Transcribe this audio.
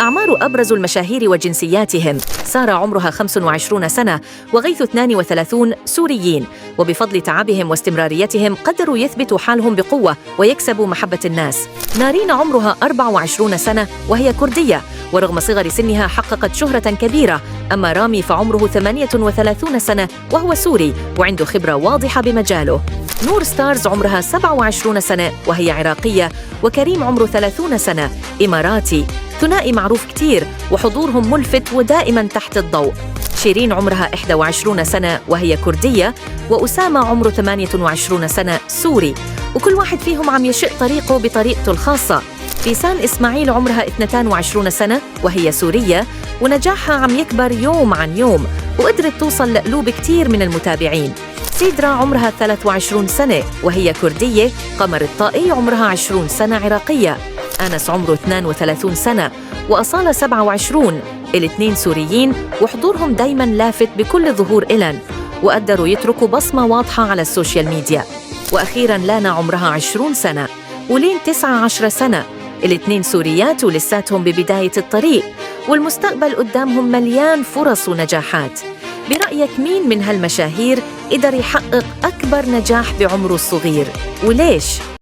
أعمار أبرز المشاهير وجنسياتهم: سارة عمرها 25 سنة، وغيث 32، سوريين، وبفضل تعبهم واستمراريتهم قدروا يثبتوا حالهم بقوة ويكسبوا محبة الناس. نارين عمرها 24 سنة وهي كردية، ورغم صغر سنها حققت شهرة كبيرة. أما رامي فعمره 38 سنة وهو سوري وعنده خبرة واضحة بمجاله. نور ستارز عمرها 27 سنة وهي عراقية، وكريم عمره 30 سنة إماراتي، ثنائي معروف كتير وحضورهم ملفت ودائما تحت الضوء. شيرين عمرها 21 سنة وهي كردية، وأسامة عمره 28 سنة سوري، وكل واحد فيهم عم يشق طريقه بطريقته الخاصة. بيسان إسماعيل عمرها 22 سنة وهي سورية، ونجاحها عم يكبر يوم عن يوم وقدرت توصل لقلوب كتير من المتابعين. سيدرا عمرها 23 سنة وهي كردية، قمر الطائي عمرها 20 سنة عراقية، أنس عمره 32 سنة، وأصالة 27، الاثنين سوريين وحضورهم دايماً لافت بكل ظهور إلن، وقدروا يتركوا بصمة واضحة على السوشيال ميديا. وأخيراً لانا عمرها 20 سنة، ولين 19 سنة، الاثنين سوريات ولساتهم ببداية الطريق، والمستقبل قدامهم مليان فرص ونجاحات. برأيك مين من هالمشاهير قدر يحقق أكبر نجاح بعمره الصغير وليش؟